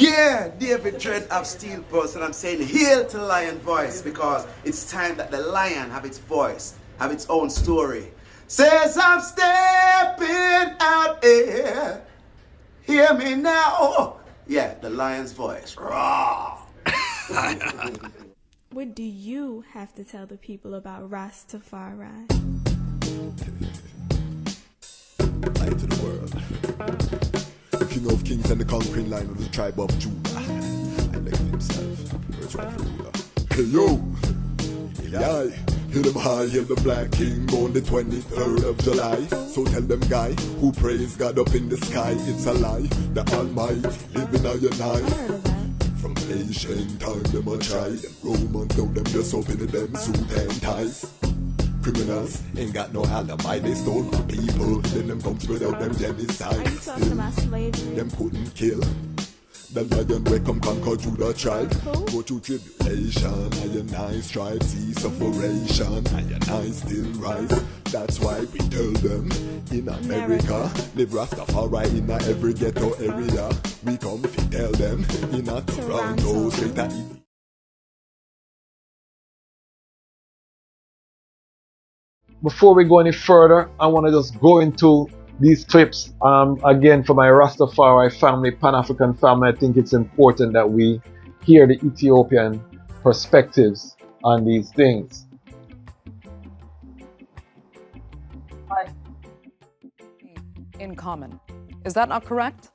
Yeah, David Dread of Steel Pulse, and I'm saying hail to Lion Voice because it's time that the lion have its voice, have its own story. Says I'm stepping out here, hear me now. Yeah, the lion's voice. Raw. What do you have to tell the people about Rastafari? Light to the world. The king of kings and the conquering line of the tribe of Judah. I left himself. Where's my ruler? Hey yo! Yeah. Hear them high, hear the black king on the 23rd of July. So tell them guy who praise God up in the sky, it's a lie. The Almighty living on your night. From ancient time them a try. Them Romans know them just open them suit and ties. Criminals ain't got no alibi, they stole my people. Then them come spread out them genocide. Are you talking about slavery? Them couldn't kill. The lion will come conquer Judah tribe. Go through tribulation, and I strive, see sufferation, and I still rise. That's why we tell them in America, live Rastafari in every ghetto area. We come to tell them in a Toronto, straight at Before we go any further, I want to just go into these clips again for my Rastafari family, Panafrican family. I think it's important that we hear the Ethiopian perspectives on these things. In common. Is that not correct?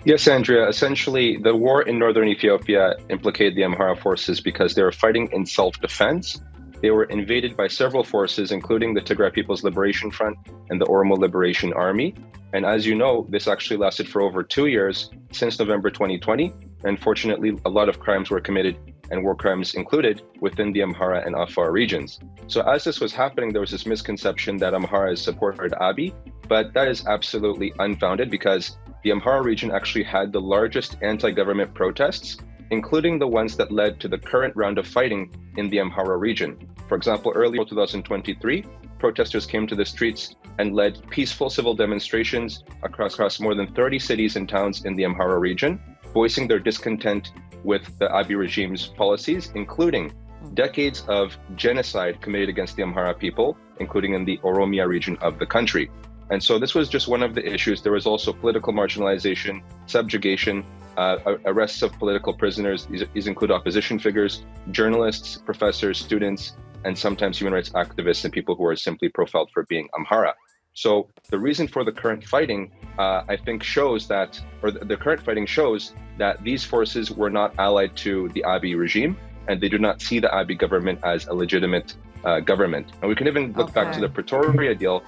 Yes, Andrea. Essentially, the war in northern Ethiopia implicated the Amhara forces because they were fighting in self-defense. They were invaded by several forces, including the Tigray People's Liberation Front and the Oromo Liberation Army. And as you know, this actually lasted for over 2 years, since November 2020. And fortunately, a lot of crimes were committed, and war crimes included, within the Amhara and Afar regions. So as this was happening, there was this misconception that Amhara supported Abiy, but that is absolutely unfounded because the Amhara region actually had the largest anti-government protests, including the ones that led to the current round of fighting in the Amhara region. For example, earlier in 2023, protesters came to the streets and led peaceful civil demonstrations across more than 30 cities and towns in the Amhara region, voicing their discontent with the Abiy regime's policies, including decades of genocide committed against the Amhara people, including in the Oromia region of the country. And so this was just one of the issues. There was also political marginalization, subjugation, arrests of political prisoners. These include opposition figures, journalists, professors, students, and sometimes human rights activists and people who are simply profiled for being Amhara. So the reason for the current fighting, I think shows that, or the current fighting shows that these forces were not allied to the Abiy regime, and they do not see the Abiy government as a legitimate government. And we can even look back to the Pretoria deal,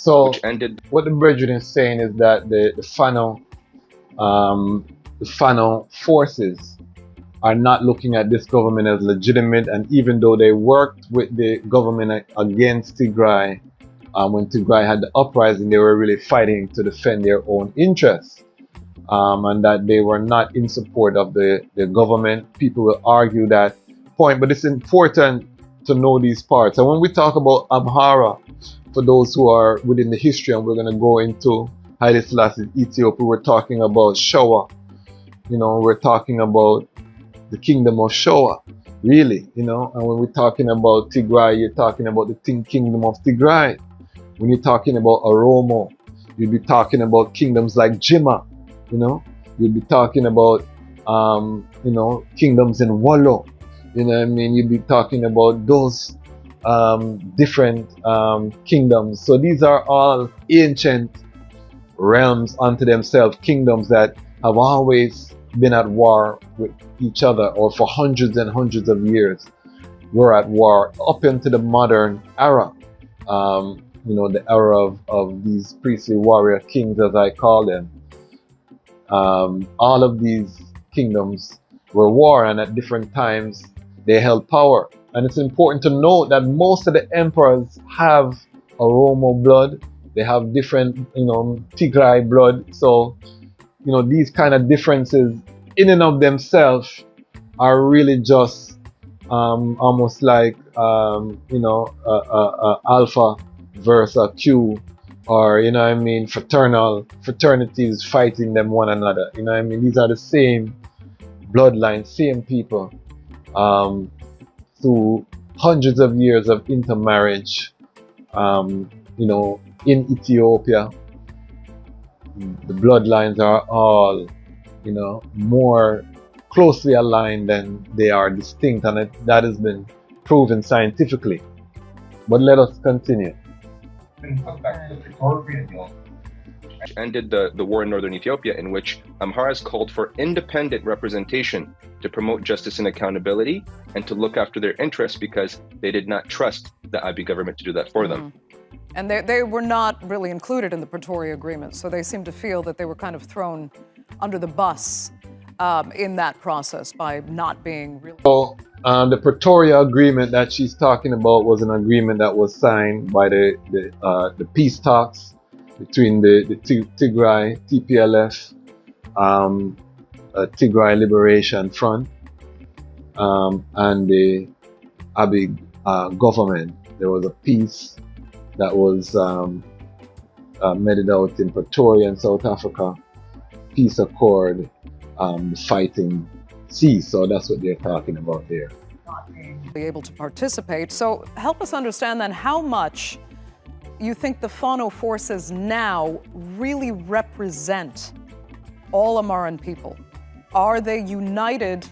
which ended. What the brethren is saying is that the FANO forces are not looking at this government as legitimate, and even though they worked with the government against Tigray, when Tigray had the uprising, they were really fighting to defend their own interests, and that they were not in support of the government. People will argue that point, but it's important to know these parts. And when we talk about Amhara, for those who are within the history, and we're going to go into Haile Selassie, Ethiopia, we're talking about Showa. We're talking about the kingdom of Showa, really, And when we're talking about Tigray, you're talking about the kingdom of Tigray. When you're talking about Oromo, you'll be talking about kingdoms like Jima, You'll be talking about, kingdoms in Wallo, You'll be talking about those different kingdoms. So these are all ancient realms unto themselves, kingdoms that have always been at war with each other, or for hundreds and hundreds of years were at war up into the modern era. The era of these priestly warrior kings, as I call them. All of these kingdoms were war, and at different times they held power. And it's important to note that most of the emperors have Oromo blood. They have different, Tigray blood. So, these kind of differences in and of themselves are really just almost like, alpha versus Q or you know what I mean, fraternities fighting them one another. You know what I mean? These are the same bloodline, same people, through hundreds of years of intermarriage. You know, in Ethiopia, the bloodlines are all, you know, more closely aligned than they are distinct, and that has been proven scientifically. But let us continue. Ended the war in northern Ethiopia, in which Amharas called for independent representation to promote justice and accountability and to look after their interests because they did not trust the Abiy government to do that for them. And they were not really included in the Pretoria Agreement, so they seem to feel that they were kind of thrown under the bus in that process by not being really... So, the Pretoria Agreement that she's talking about was an agreement that was signed by the peace talks between the Tigray, TPLF, Tigray Liberation Front, and the Abiy government. There was a peace that was meted out in Pretoria in South Africa, peace accord, the fighting ceased. So that's what they're talking about there. Be able to participate. So help us understand then how much you think the FANO forces now really represent all Amaran people. Are they united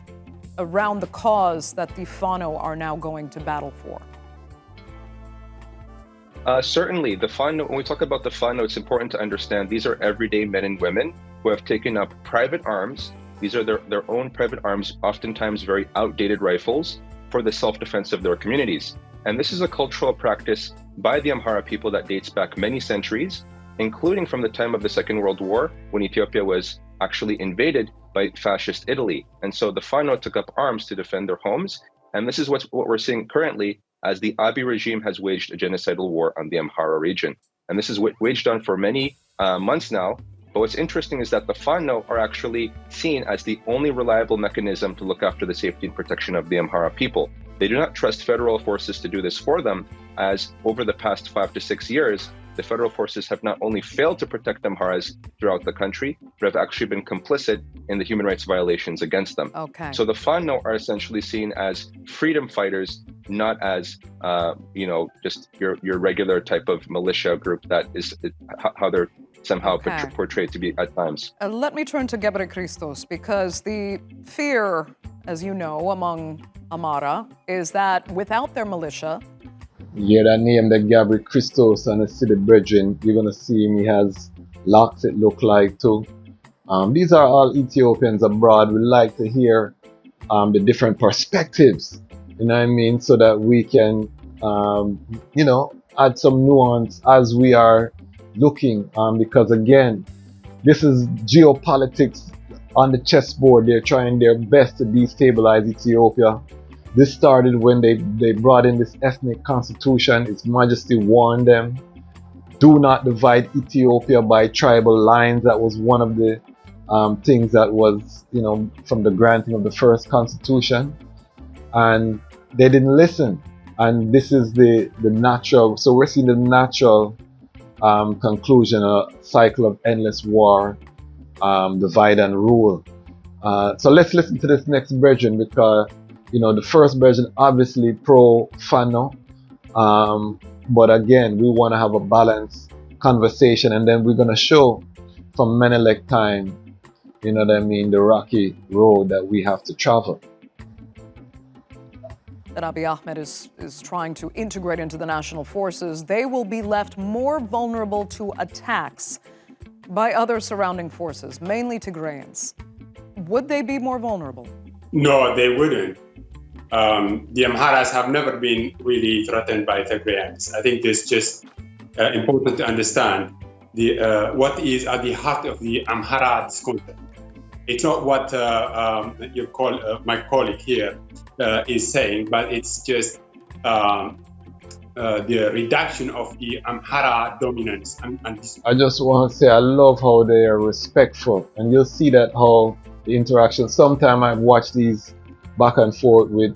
around the cause that the FANO are now going to battle for? Certainly, the FANO, when we talk about the FANO, it's important to understand these are everyday men and women who have taken up private arms. These are their own private arms, oftentimes very outdated rifles, for the self-defense of their communities. And this is a cultural practice by the Amhara people that dates back many centuries, including from the time of the Second World War, when Ethiopia was actually invaded by fascist Italy. And so the FANO took up arms to defend their homes. And this is what we're seeing currently, as the Abiy regime has waged a genocidal war on the Amhara region. And this is waged on for many months now. But what's interesting is that the FANO are actually seen as the only reliable mechanism to look after the safety and protection of the Amhara people. They do not trust federal forces to do this for them, as over the past 5 to 6 years, the federal forces have not only failed to protect Amharas throughout the country, but have actually been complicit in the human rights violations against them. Okay. So the FANO are essentially seen as freedom fighters, not as, just your regular type of militia group that is how they're somehow portrayed to be at times. Let me turn to Gebre Christos, because the fear, as you know, among Amara is that without their militia... Yeah, that name, the Gebre Christos, and I see the brethren, you're going to see him, he has locks, it look like too. These are all Ethiopians abroad. We like to hear the different perspectives, you know what I mean, so that we can, add some nuance as we are looking, because again, this is geopolitics on the chessboard. They're trying their best to destabilize Ethiopia. This started when they brought in this ethnic constitution. His Majesty warned them, do not divide Ethiopia by tribal lines. That was one of the things that was, from the granting of the first constitution. And they didn't listen. And this is the natural, so we're seeing the natural conclusion, a cycle of endless war, divide and rule. So let's listen to this next brethren, because the first brethren obviously pro-FANO, but again, we want to have a balanced conversation, and then we're going to show from Menelik time, the rocky road that we have to travel. That Abiy Ahmed is trying to integrate into the national forces, they will be left more vulnerable to attacks by other surrounding forces, mainly Tigrayans. Would they be more vulnerable? No, they wouldn't. The Amharas have never been really threatened by Tigrayans. I think it's just important to understand what is at the heart of the Amhara discontent. It's not what my colleague here is saying, but it's just the reduction of the Amhara dominance. I just want to say I love how they are respectful, and you'll see that how the interaction. Sometimes I've watched these back and forth with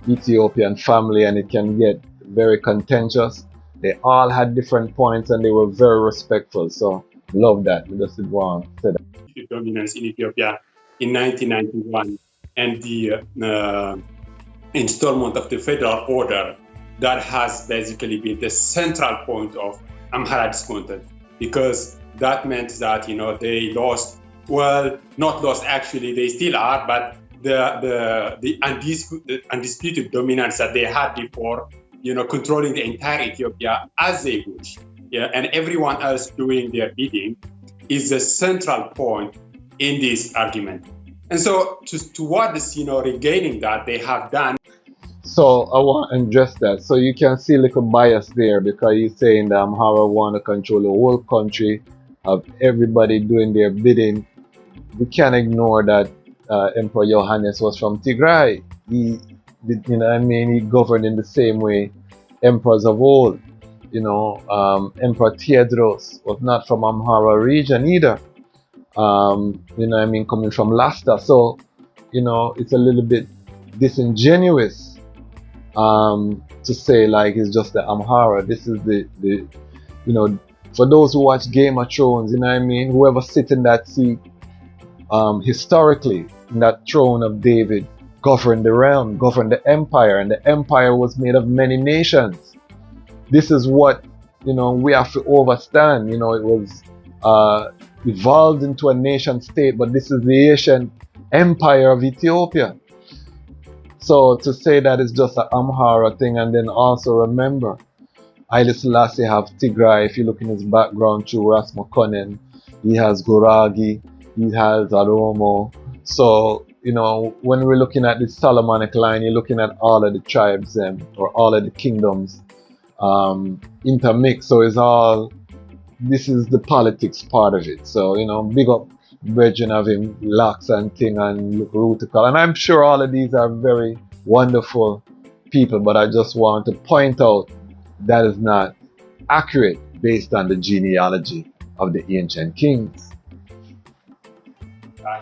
Ethiopian family, and it can get very contentious. They all had different points and they were very respectful. So love that. We just did want to say that. Dominance in Ethiopia in 1991 and the installment of the federal order that has basically been the central point of Amhara discontent, because that meant that they lost. Well, not lost actually, they still are, but the undisputed dominance that they had before, controlling the entire Ethiopia as they wish, and everyone else doing their bidding, is the central point in this argument. And so towards regaining that, they have done. So I want to address that. So you can see a little bias there, because he's saying that Amhara want to control the whole country, have everybody doing their bidding. We can't ignore that Emperor Johannes was from Tigray. He did, he governed in the same way emperors of old. Emperor Tewodros was not from Amhara region either. Coming from Rasta. So, it's a little bit disingenuous to say like it's just the Amhara. This is the for those who watch Game of Thrones, whoever sit in that seat historically, in that throne of David, governed the realm, governed the empire, and the empire was made of many nations. This is what we have to understand. It was evolved into a nation state, but this is the ancient empire of Ethiopia. So to say that it's just an Amhara thing, and then also remember, Haile Selassie have Tigray. If you look in his background through Ras Makonnen, he has Guragi, he has Aromo. So, when we're looking at this Solomonic line, you're looking at all of the tribes or all of the kingdoms intermixed. So this is the politics part of it. So, big up Virgin of him, Locks and Thing and Rutical. And I'm sure all of these are very wonderful people, but I just want to point out that is not accurate based on the genealogy of the ancient kings.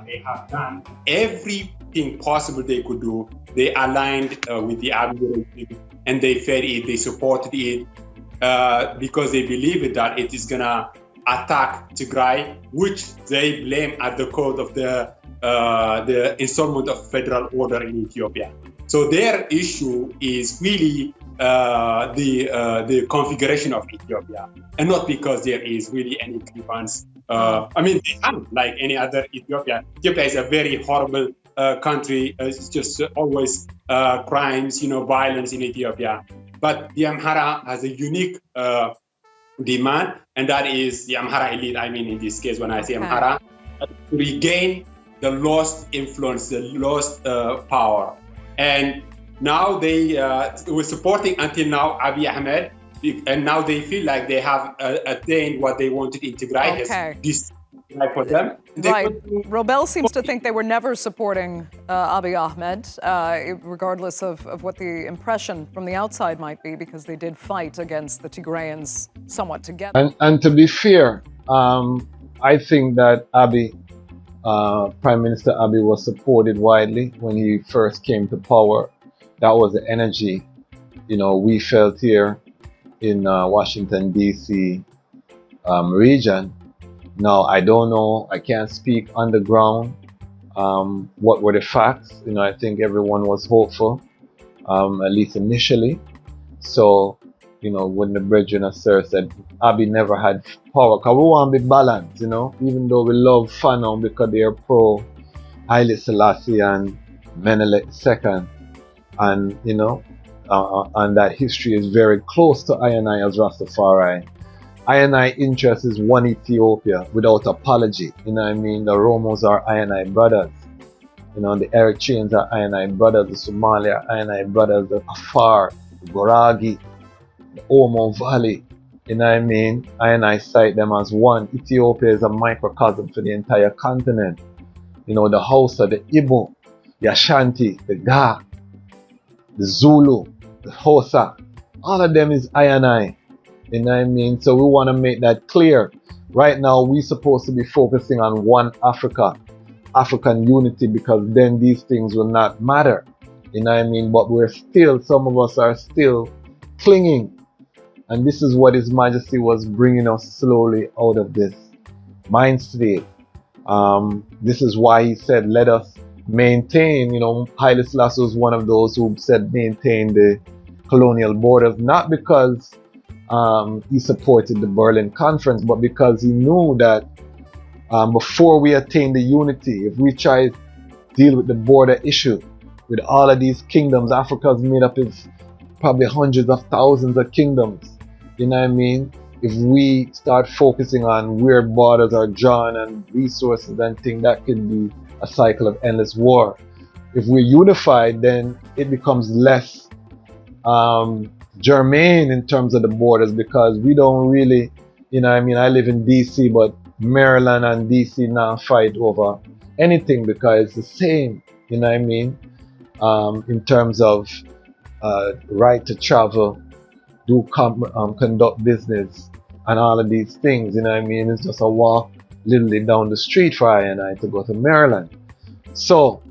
They have done everything possible they could do. They aligned with the Abiy, and they fed it, they supported it, because they believe that it is going to attack Tigray, which they blame at the cause of the installment of federal order in Ethiopia. So their issue is really the configuration of Ethiopia, and not because there is really any grievance. They have like any other Ethiopia. Ethiopia is a very horrible country. It's just always crimes, violence in Ethiopia. But the Amhara has a unique demand, and that is the Amhara elite. In this case, when I say Amhara, to regain the lost influence, the lost power. And now they were supporting until now Abiy Ahmed, and now they feel like they have attained what they wanted in Tigray. Okay. This for them. Right. Robel seems to think they were never supporting Abiy Ahmed, regardless of what the impression from the outside might be, because they did fight against the Tigrayans somewhat together. And to be fair, I think that Prime Minister Abiy was supported widely when he first came to power. That was the energy, we felt here in Washington, D.C. Region. Now, I don't know, I can't speak on the ground what were the facts. I think everyone was hopeful, at least initially. So, when the brethren sir said Abiy never had power, because we want to be balanced, even though we love FANO because they are pro Haile Selassie and Menelik II. And, and that history is very close to I and I as Rastafari. I and I interest is one Ethiopia without apology. The Romos are I and I brothers. The Eritreans are I and I brothers. The Somali are I and I brothers. The Afar, the Goragi, the Omo Valley. I and I cite them as one. Ethiopia is a microcosm for the entire continent. The Hausa, the Igbo, the Ashanti, the Ga, the Zulu, the Xhosa. All of them is I and I. So we want to make that clear. Right now, we're supposed to be focusing on one Africa, African unity, because then these things will not matter. But some of us are still clinging And this is what His Majesty was bringing us slowly out of this mind state. This is why he said, let us maintain, Haile Selassie was one of those who said maintain the colonial borders, not because he supported the Berlin Conference, but because he knew that before we attain the unity, if we try to deal with the border issue, with all of these kingdoms, Africa's made up of probably hundreds of thousands of kingdoms, you know what I mean? If we start focusing on where borders are drawn and resources and things, that could be a cycle of endless war. If we're unified, then it becomes less germane in terms of the borders, because we don't really, I live in DC, but Maryland and DC now fight over anything because it's the same, in terms of right to travel, conduct business, and all of these things, it's just a walk literally down the street for I and I to go to Maryland. So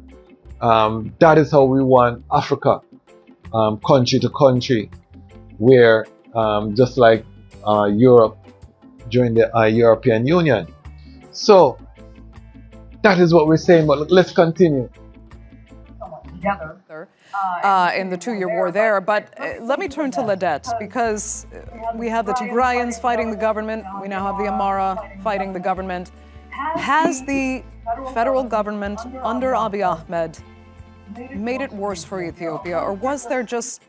that is how we want Africa, country to country, where just like Europe during the European Union. So that is what we're saying, but let's continue. In the two-year war there. But let me turn to Ledette, because we have the Tigrayans fighting the government. We now have the Amhara fighting the government. Has the federal government under Abiy Ahmed made it worse for Ethiopia, or was there just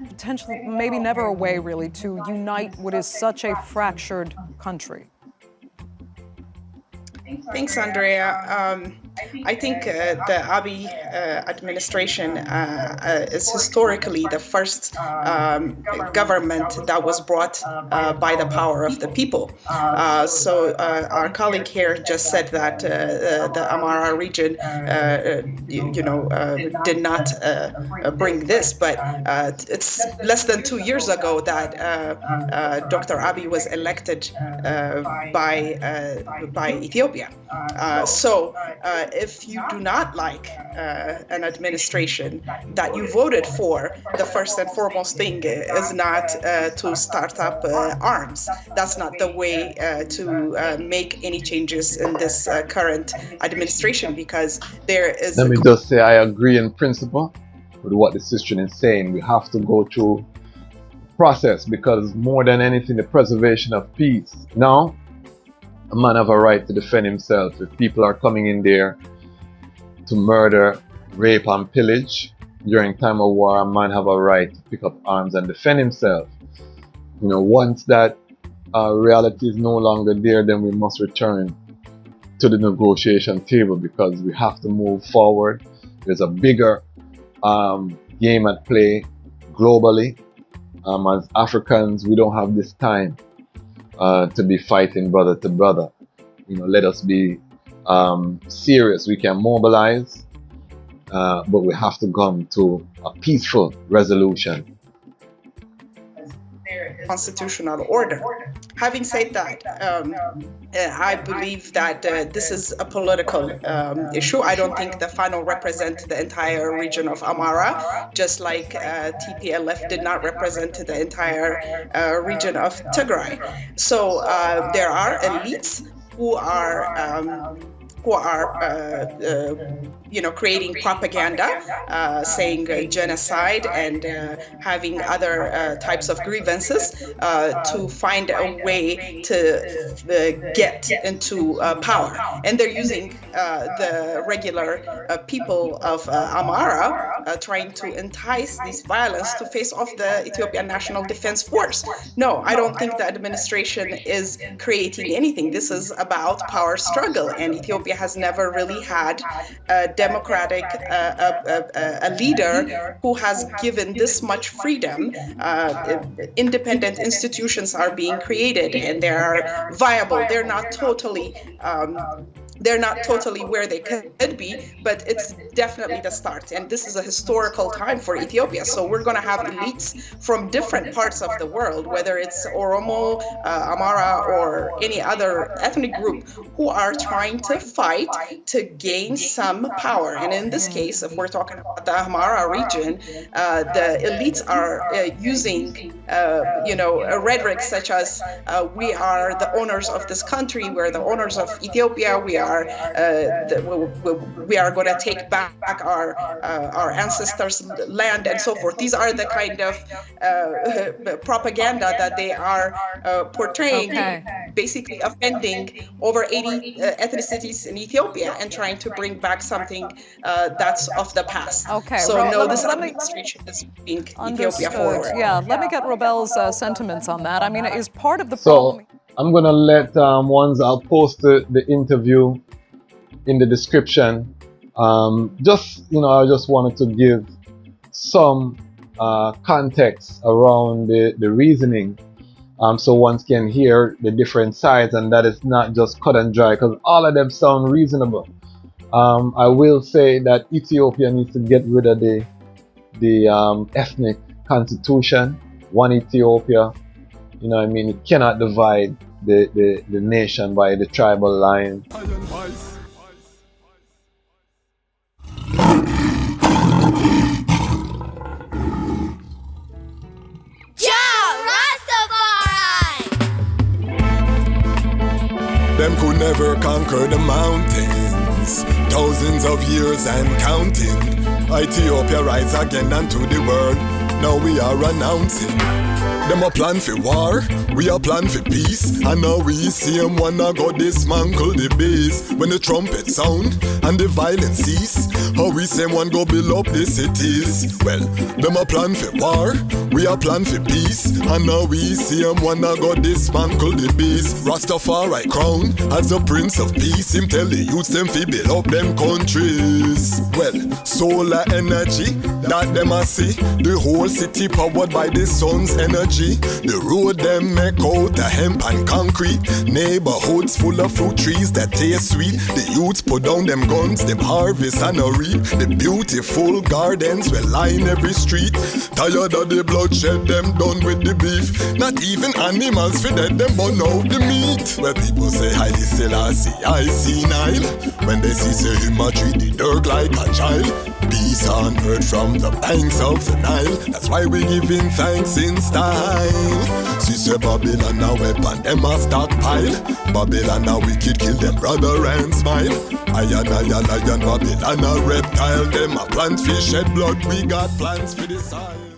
potentially, maybe never a way really, to unite what is such a fractured country? Thanks, Andrea. I think the Abiy administration is historically the first government that was brought by the power of the people. So our colleague here just said that the Amhara region, did not bring this, but it's less than 2 years ago that Dr. Abiy was elected by Ethiopia. So if you do not like an administration that you voted for, the first and foremost thing is not to start up arms. That's not the way to make any changes in this current administration, because there is... Let me just say I agree in principle with what the sister is saying. We have to go through process, because more than anything, the preservation of peace. Now, a man have a right to defend himself. If people are coming in there to murder, rape, and pillage during time of war, a man have a right to pick up arms and defend himself. Once that reality is no longer there, then we must return to the negotiation table, because we have to move forward. There's a bigger game at play globally. As Africans, we don't have this time to be fighting brother to brother. Let us be serious. We can mobilize, but we have to come to a peaceful resolution. Constitutional order. Having said that, I believe that this is a political issue. I don't think the FANO represent the entire region of Amhara, just like TPLF did not represent the entire region of Tigray. So there are elites who are creating propaganda, saying genocide and having other types of grievances to find a way to get into power. And they're using the regular people of Amhara, trying to entice this violence to face off the Ethiopian National Defense Force. No, I don't think the administration is creating anything. This is about power struggle, and Ethiopia has never really had a democratic a leader who has given this much freedom. Independent institutions are being created, and they are viable. They're not totally They're not totally where they could be, but it's definitely the start. And this is a historical time for Ethiopia. So we're going to have elites from different parts of the world, whether it's Oromo, Amara, or any other ethnic group, who are trying to fight to gain some power. And in this case, if we're talking about the Amara region, the elites are using a rhetoric such as we are the owners of this country, we're the owners of Ethiopia, we are going to take back our ancestors' land and so forth. These are the kind of propaganda that they are portraying, basically offending over 80 ethnicities in Ethiopia and trying to bring back something that's of the past. Okay. So no, this administration is moving Ethiopia forward. Yeah, let me get Robel's sentiments on that. I mean, is part of the So problem... I'm gonna let I'll post the interview in the description. I just wanted to give some context around the reasoning, so one can hear the different sides, and that is not just cut and dry, because all of them sound reasonable. I will say that Ethiopia needs to get rid of the ethnic constitution, one Ethiopia. You know what I mean? It cannot divide the nation by the tribal line. Them could never conquer the mountains. Thousands of years and counting. Ethiopia rise again unto the world. Now we are announcing. Them a plan for war, we a plan for peace. And now we see them wanna go dismantle the base. When the trumpet sound and the violence cease, how we say one go build up the cities. Well, them a plan for war, we a plan for peace. And now we see them wanna go dismantle the base. Rastafari crown as the Prince of Peace. Him tell the youths them fi build up them countries. Well, solar energy that them a see. The whole city powered by the sun's energy. The road them make out of hemp and concrete. Neighborhoods full of fruit trees that taste sweet. The youths put down them guns, them harvest and a reap. The beautiful gardens will line every street. Tired of the bloodshed, them done with the beef. Not even animals feed them burn out the meat. Where people say Haile Selassie, I see Nile. When they see say him a treat the dirt like a child. Peace on earth from the banks of the Nile. That's why we giving thanks in style. See say Babylon a weapon, them a stockpile. Babylon a wicked, kill them brother and smile. Lion, Babylon a reptile. Them a plant fish, shed blood, we got plans for the soil.